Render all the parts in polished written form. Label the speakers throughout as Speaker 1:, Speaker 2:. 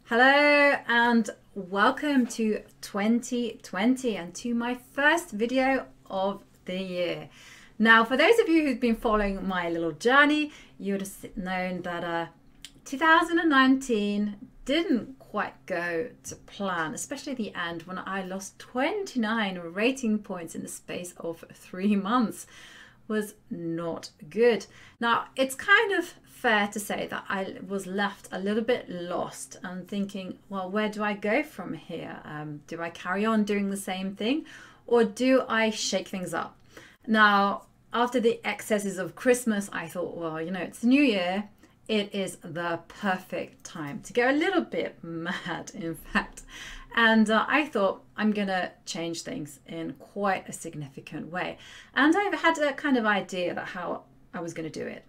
Speaker 1: Hello and welcome to 2020 and to my first video of the year. Now, for those of you who've been following my little journey, you would have known that 2019 didn't quite go to plan, especially the end when I lost 29 rating points in the space of 3 months. Was not good. Now, it's kind of fair to say that I was left a little bit lost and thinking, well, where do I go from here? Do I carry on doing the same thing or do I shake things up? Now, after the excesses of Christmas, I thought, well, you know, it's the new year. It is the perfect time to go a little bit mad, in fact. And I thought I'm going to change things in quite a significant way. And I had a kind of idea about how I was going to do it.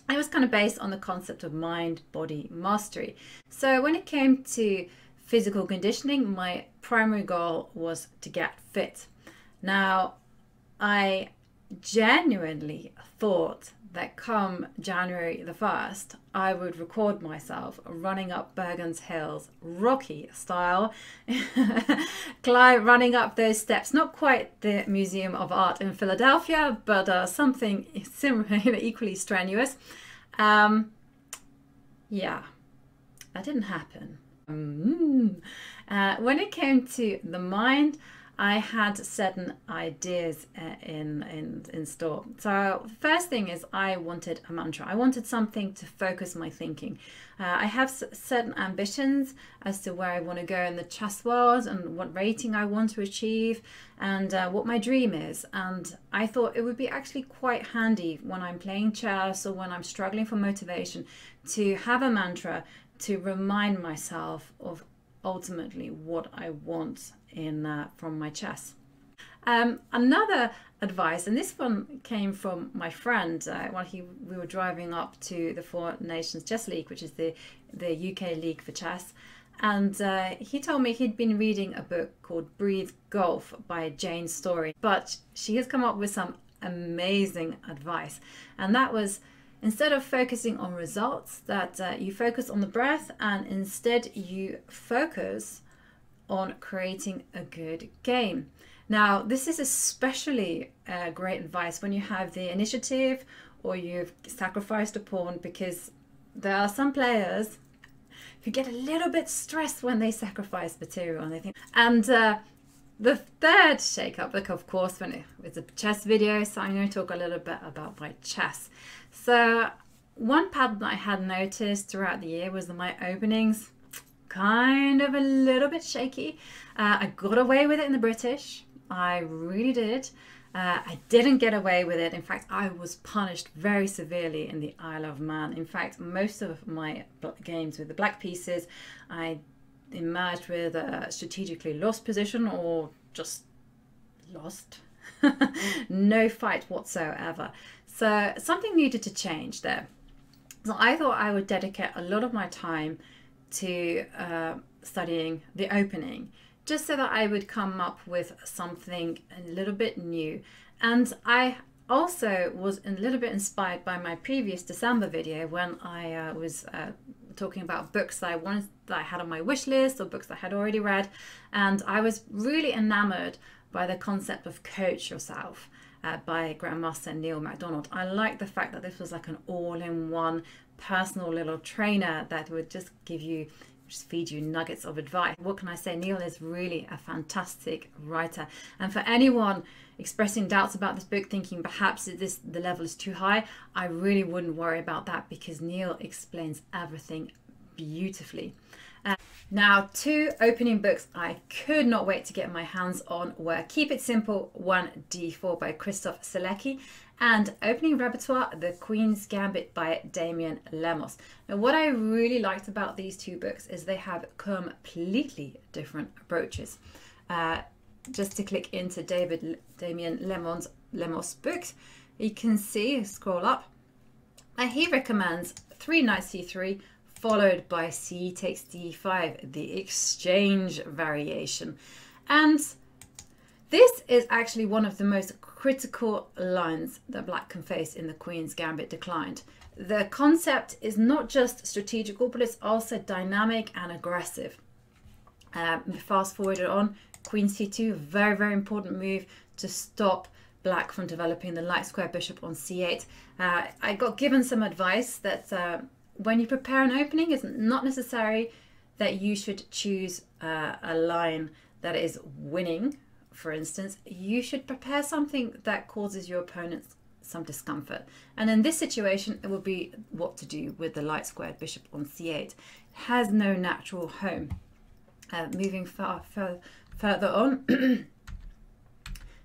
Speaker 1: It was kind of based on the concept of mind-body mastery. So when it came to physical conditioning, my primary goal was to get fit. Now, I genuinely thought that come January the 1st, I would record myself running up Bergen's Hills, Rocky style, running up those steps, not quite the Museum of Art in Philadelphia, but something similar, equally strenuous. Yeah, that didn't happen. When it came to the mind, I had certain ideas in store. So first thing is I wanted a mantra. I wanted something to focus my thinking. I have certain ambitions as to where I want to go in the chess world and what rating I want to achieve and what my dream is. And I thought it would be actually quite handy when I'm playing chess or when I'm struggling for motivation to have a mantra to remind myself of ultimately what I want from my chess. Another advice, and this one came from my friend while we were driving up to the Four Nations Chess League, which is the UK league for chess, and he told me he'd been reading a book called Breathe Golf by Jane Story, but she has come up with some amazing advice, and that was, instead of focusing on results, that you focus on the breath and instead you focus on creating a good game. Now, this is especially great advice when you have the initiative or you've sacrificed a pawn, because there are some players who get a little bit stressed when they sacrifice material and they think. And the third shake-up, look, of course, when it's a chess video, so I'm going to talk a little bit about my chess. So one pattern that I had noticed throughout the year was that my openings kind of a little bit shaky. I got away with it in the British. I really did. I didn't get away with it. In fact, I was punished very severely in the Isle of Man. In fact, most of my games with the black pieces, I emerged with a strategically lost position or just lost. No fight whatsoever. So something needed to change there. So I thought I would dedicate a lot of my time to studying the opening, just so that I would come up with something a little bit new. And I also was a little bit inspired by my previous December video when I was talking about books that I had on my wish list or books that I had already read, and I was really enamored by the concept of Coach Yourself by Grandmaster Neil MacDonald. I like the fact that this was like an all-in-one personal little trainer that would just feed you nuggets of advice. What can I say? Neil is really a fantastic writer. And for anyone expressing doubts about this book, thinking perhaps the level is too high, I really wouldn't worry about that, because Neil explains everything beautifully. Now, two opening books I could not wait to get my hands on were Keep It Simple 1D4 by Christoph Selecki and Opening Repertoire, The Queen's Gambit by Damien Lemos. Now, what I really liked about these two books is they have completely different approaches. Just to click into Damien Lemos' books, you can see, scroll up, and he recommends 3 knights c3, followed by c takes d5, the exchange variation. And this is actually one of the most critical lines that black can face in the Queen's Gambit declined. The concept is not just strategical, but it's also dynamic and aggressive. Fast forward on, Queen c2, very, very important move to stop black from developing the light square bishop on c8. I got given some advice that when you prepare an opening, it's not necessary that you should choose a line that is winning. For instance, you should prepare something that causes your opponent some discomfort. And in this situation, it will be what to do with the light squared bishop on c8. It has no natural home. Moving further on,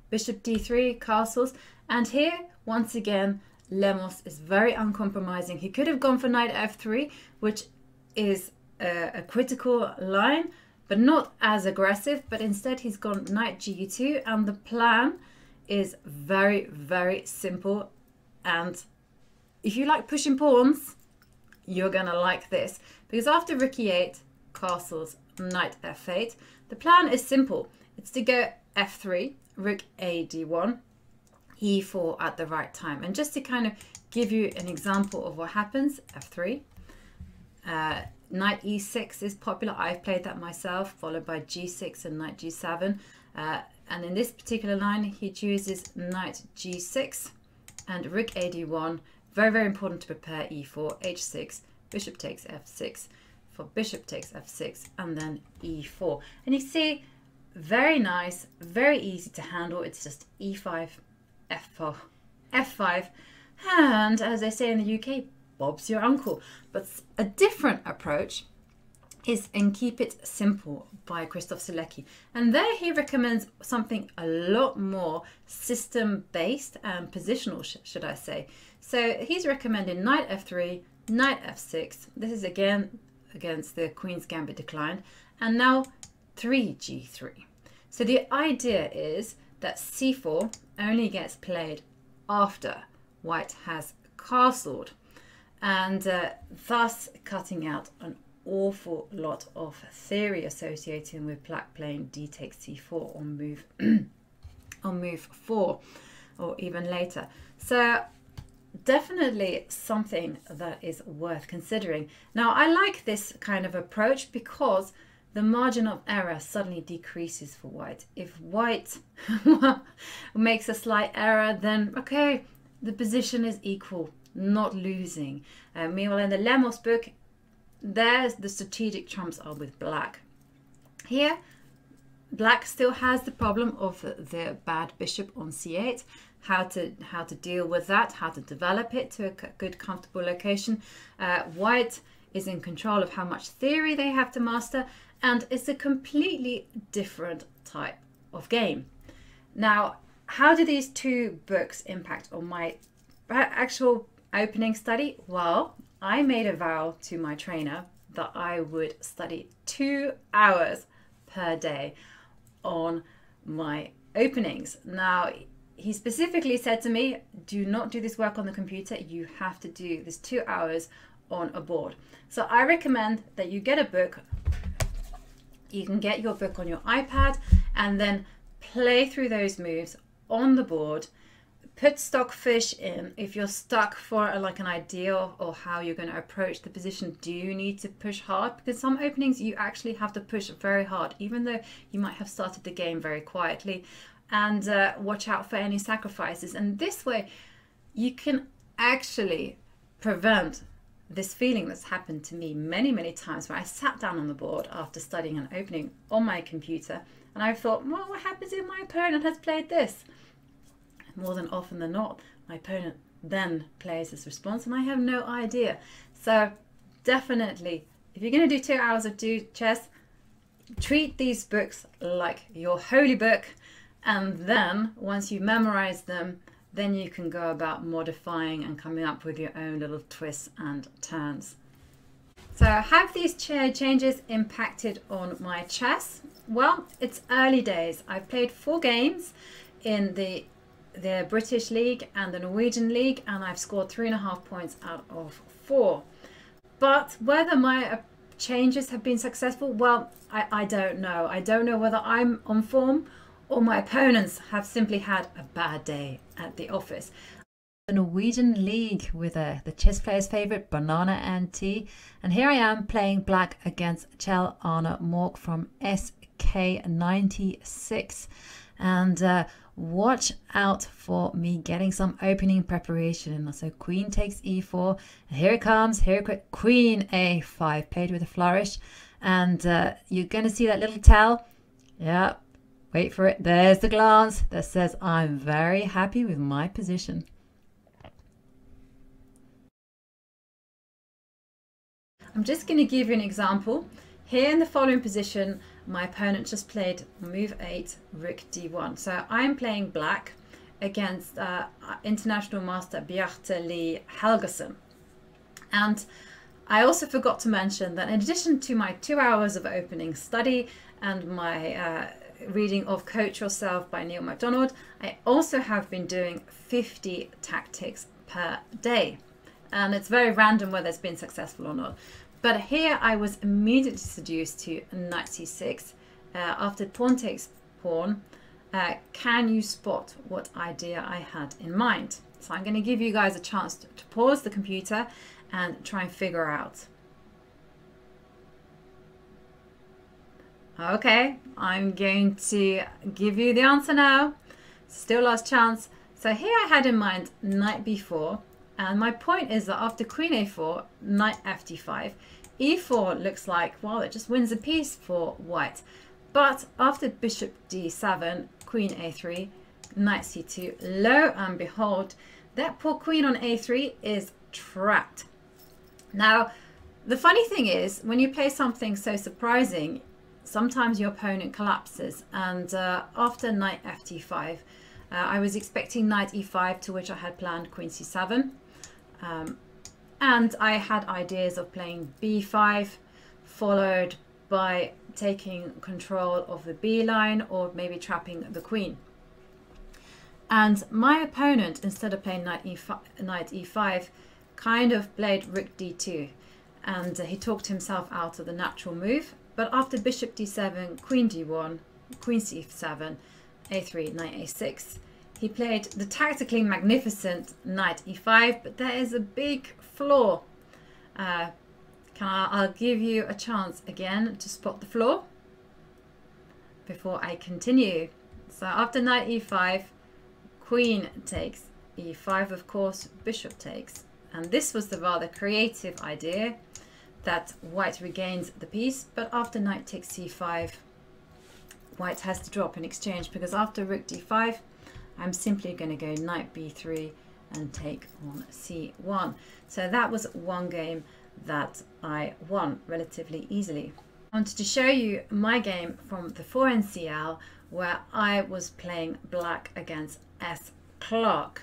Speaker 1: bishop d3, castles. And here, once again, Lemos is very uncompromising. He could have gone for knight f3, which is a critical line, but not as aggressive. But instead, he's gone knight g2, and the plan is very, very simple. And if you like pushing pawns, you're gonna like this, because after rook e8, castles, knight f8, the plan is simple. It's to go f3, rook a d1, e4 at the right time. And just to kind of give you an example of what happens, f3, knight e6 is popular. I've played that myself, followed by g6 and knight g7. And in this particular line, he chooses knight g6 and rook a d1. Very, very important to prepare e4, h6, bishop takes f6, for bishop takes f6, and then e4. And you see, very nice, very easy to handle. It's just e5, f4, f5, and as they say in the UK, Bob's your uncle. But a different approach is in Keep It Simple by Christoph Sielecki. And there he recommends something a lot more system-based and positional, should I say. So he's recommending knight f3, knight f6. This is again against the Queen's Gambit declined. And now 3g3. So the idea is that c4 only gets played after white has castled, and thus cutting out an awful lot of theory associated with black playing d takes c4 on move on move 4 or even later. So definitely something that is worth considering. Now I like this kind of approach because the margin of error suddenly decreases for white. If white makes a slight error, then okay, the position is equal, not losing. Meanwhile, in the Lemos book, there's the strategic trumps are with black. Here, black still has the problem of the bad bishop on c8, how to deal with that, how to develop it to a good, comfortable location. White is in control of how much theory they have to master, and it's a completely different type of game. Now, how do these two books impact on my actual opening study? Well, I made a vow to my trainer that I would study 2 hours per day on my openings. Now, he specifically said to me, do not do this work on the computer. You have to do this 2 hours on a board. So I recommend that you get a book. You can get your book on your iPad and then play through those moves on the board. Put stockfish in. If you're stuck for like an idea or how you're going to approach the position, do you need to push hard? Because some openings you actually have to push very hard, even though you might have started the game very quietly. And watch out for any sacrifices. And this way you can actually prevent this feeling that's happened to me many, many times, where I sat down on the board after studying an opening on my computer and I thought, well, what happens if my opponent has played this? More than often than not, my opponent then plays his response and I have no idea. So definitely, if you're going to do 2 hours of chess, treat these books like your holy book, and then once you memorize them, then you can go about modifying and coming up with your own little twists and turns. So have these changes impacted on my chess? Well, it's early days. I've played 4 games in the British League and the Norwegian League, and I've scored 3.5 points out of 4. But whether my changes have been successful, well, I don't know. I don't know whether I'm on form or my opponents have simply had a bad day at the office. The Norwegian League with the chess player's favorite, Banana and Tea. And here I am playing black against Kjell Arne Mork from SK96. And watch out for me getting some opening preparation. So queen takes e4. And here it comes. Queen a5, played with a flourish. And you're going to see that little tell. Yeah, wait for it. There's the glance that says I'm very happy with my position. I'm just going to give you an example. Here in the following position, my opponent just played move 8, rook d1. So I'm playing black against international master Bjarte Lee Helgason. And I also forgot to mention that in addition to my 2 hours of opening study and my reading of Coach Yourself by Neil MacDonald, I also have been doing 50 tactics per day. And it's very random whether it's been successful or not. But here I was immediately seduced to knight c6 after pawn takes pawn. Can you spot what idea I had in mind? So I'm going to give you guys a chance to pause the computer and try and figure out. Okay, I'm going to give you the answer now. Still last chance. So here I had in mind knight b4. And my point is that after queen a4, knight fd5, e4 looks like, well, it just wins a piece for white. But after bishop d7, queen a3, knight c2, lo and behold, that poor queen on a3 is trapped. Now, the funny thing is, when you play something so surprising, sometimes your opponent collapses. And after knight fd5, I was expecting knight e5, to which I had planned queen c7. And I had ideas of playing b5, followed by taking control of the b line or maybe trapping the queen. And my opponent, instead of playing knight e5, kind of played rook d2. And he talked himself out of the natural move. But after bishop d7, queen d1, queen c7, a3, knight a6, he played the tactically magnificent knight e5, but there is a big flaw. I'll give you a chance again to spot the flaw before I continue. So after knight e5, queen takes e5, of course, bishop takes. And this was the rather creative idea that white regains the piece, but after knight takes c5, white has to drop in exchange, because after rook d5, I'm simply going to go knight b3 and take on c1. So that was one game that I won relatively easily. I wanted to show you my game from the 4NCL, where I was playing black against S. Clark.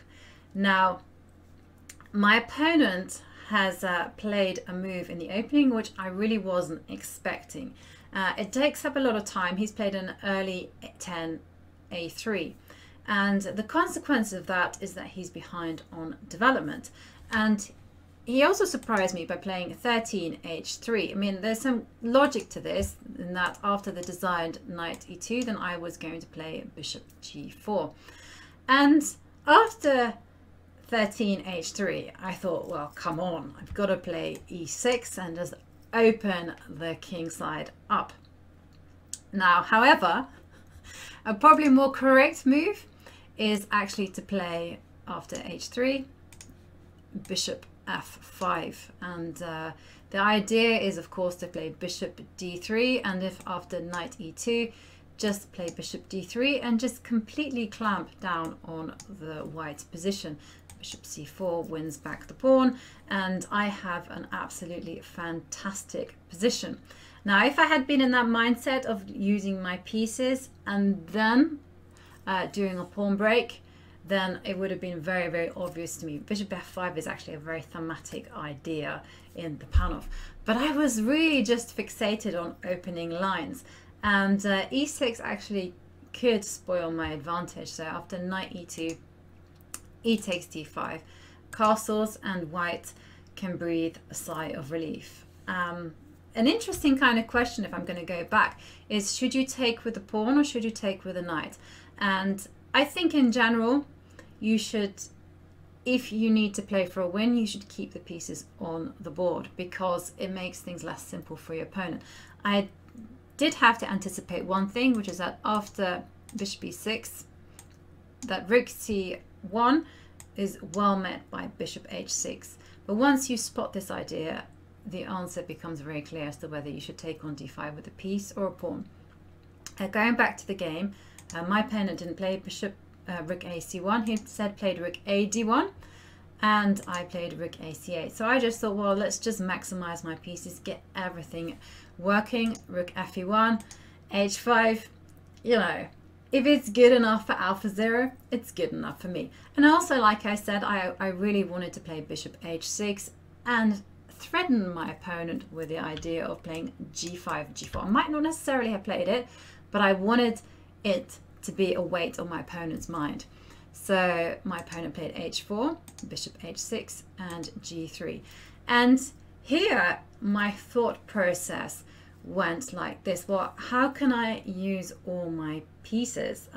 Speaker 1: Now, my opponent has played a move in the opening which I really wasn't expecting. It takes up a lot of time. He's played an early 10 a3. And the consequence of that is that he's behind on development. And he also surprised me by playing 13 h3. I mean, there's some logic to this, in that after the designed knight e2, then I was going to play bishop g4. And after 13 h3, I thought, well, come on, I've got to play e6 and just open the king side up. Now, however, a probably more correct move is actually to play after h3, bishop f5. And the idea is, of course, to play bishop d3, and if after knight e2, just play bishop d3 and just completely clamp down on the white position. Bishop c4 wins back the pawn, and I have an absolutely fantastic position. Now, if I had been in that mindset of using my pieces and then doing a pawn break, then it would have been very, very obvious to me. Bishop f5 is actually a very thematic idea in the Panov. But I was really just fixated on opening lines. And e6 actually could spoil my advantage. So after knight e2, e takes d5, castles, and white can breathe a sigh of relief. an interesting kind of question, if I'm going to go back, is should you take with the pawn or should you take with the knight? And I think in general, you should, if you need to play for a win, you should keep the pieces on the board because it makes things less simple for your opponent. I did have to anticipate one thing, which is that after bishop e6, that rook c1 is well met by bishop h6. But once you spot this idea, the answer becomes very clear as to whether you should take on d5 with a piece or a pawn. Going back to the game, my opponent didn't play bishop rook a c1. He instead played rook a d1, and I played rook a c8. So I just thought, well, let's just maximize my pieces, get everything working. Rook fe1, h5. You know, if it's good enough for AlphaZero, it's good enough for me. And also, like I said, I really wanted to play bishop h6 and threaten my opponent with the idea of playing g5, g4. I might not necessarily have played it, but I wanted it to be a weight on my opponent's mind. So my opponent played h4, bishop h6, and g3. And here my thought process went like this. Well, how can I use all my pieces?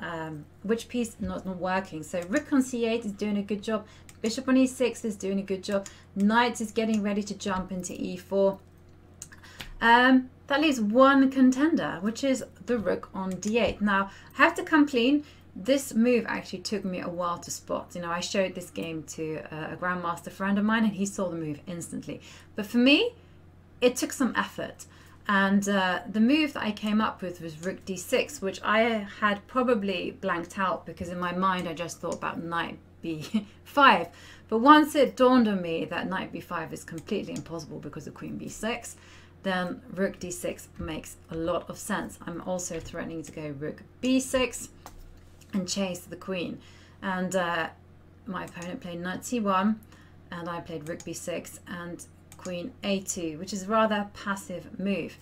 Speaker 1: Which piece not working? So rook on c8 is doing a good job. Bishop on e6 is doing a good job. Knight is getting ready to jump into e4. That leaves one contender, which is the rook on d8. Now, I have to come clean. This move actually took me a while to spot. You know, I showed this game to a grandmaster friend of mine and he saw the move instantly. But for me, it took some effort. And the move that I came up with was rook d6, which I had probably blanked out because in my mind I just thought about knight b5. But once it dawned on me that knight b5 is completely impossible because of queen b6, then rook d6 makes a lot of sense. I'm also threatening to go rook b6 and chase the queen. And my opponent played knight c1 and I played rook b6 and queen a2, which is a rather passive move.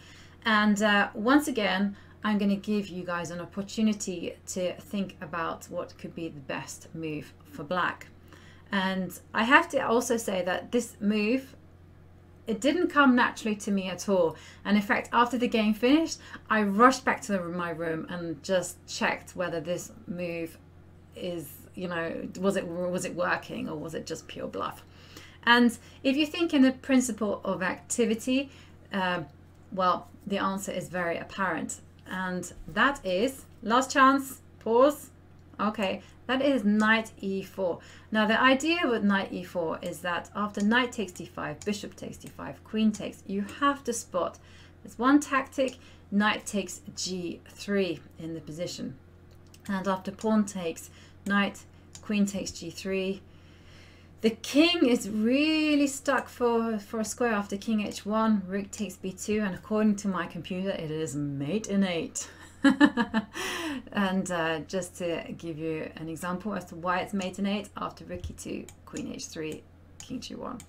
Speaker 1: And once again, I'm going to give you guys an opportunity to think about what could be the best move for black. And I have to also say that this move, it didn't come naturally to me at all. And in fact, after the game finished, I rushed back to my room and just checked whether this move is, you know, was it working or was it just pure bluff? And if you think in the principle of activity, well, the answer is very apparent. And that is, last chance, pause. Okay, that is knight e4. Now the idea with knight e4 is that after knight takes d5, bishop takes d5, queen takes, you have to spot. There's one tactic, knight takes g3 in the position. And after pawn takes, knight, queen takes g3. The king is really stuck for a square after king h1, rook takes b2, and according to my computer, it is mate in 8. And just to give you an example as to why it's mate in 8, after rook e2, queen h3, king g1,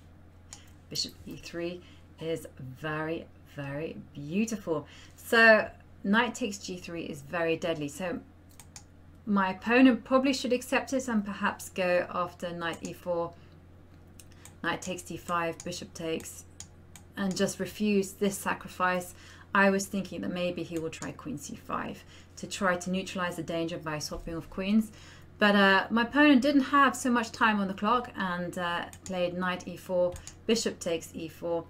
Speaker 1: bishop e3 is very, very beautiful. So knight takes g3 is very deadly. So my opponent probably should accept it and perhaps go after knight e4, knight takes d5, bishop takes, and just refuse this sacrifice. I was thinking that maybe he will try queen c5 to try to neutralize the danger by swapping of queens. But my opponent didn't have so much time on the clock and played knight e4, bishop takes e4.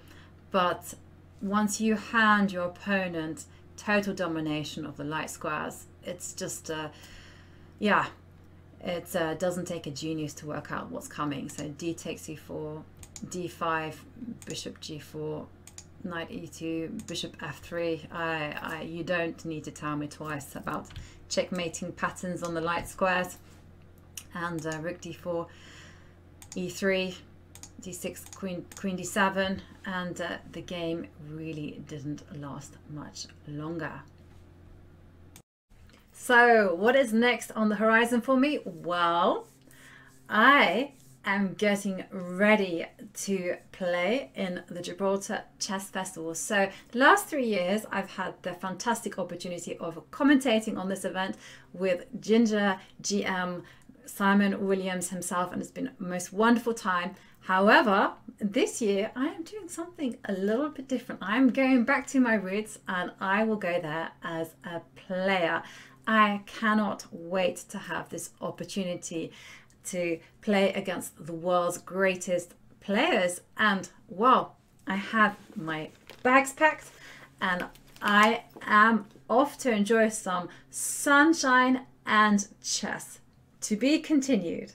Speaker 1: But once you hand your opponent total domination of the light squares, it's just, yeah, it doesn't take a genius to work out what's coming. So d takes e4, d5, bishop g4, knight e2, bishop f3. You don't need to tell me twice about checkmating patterns on the light squares. And rook d4, e3, d6, queen d7, and the game really didn't last much longer. So what is next on the horizon for me? Well, I am getting ready to play in the Gibraltar Chess Festival. So the last 3 years, I've had the fantastic opportunity of commentating on this event with Ginger GM, Simon Williams himself, and it's been a most wonderful time. However, this year I am doing something a little bit different. I'm going back to my roots and I will go there as a player. I cannot wait to have this opportunity to play against the world's greatest players. And well, I have my bags packed and I am off to enjoy some sunshine and chess. To be continued.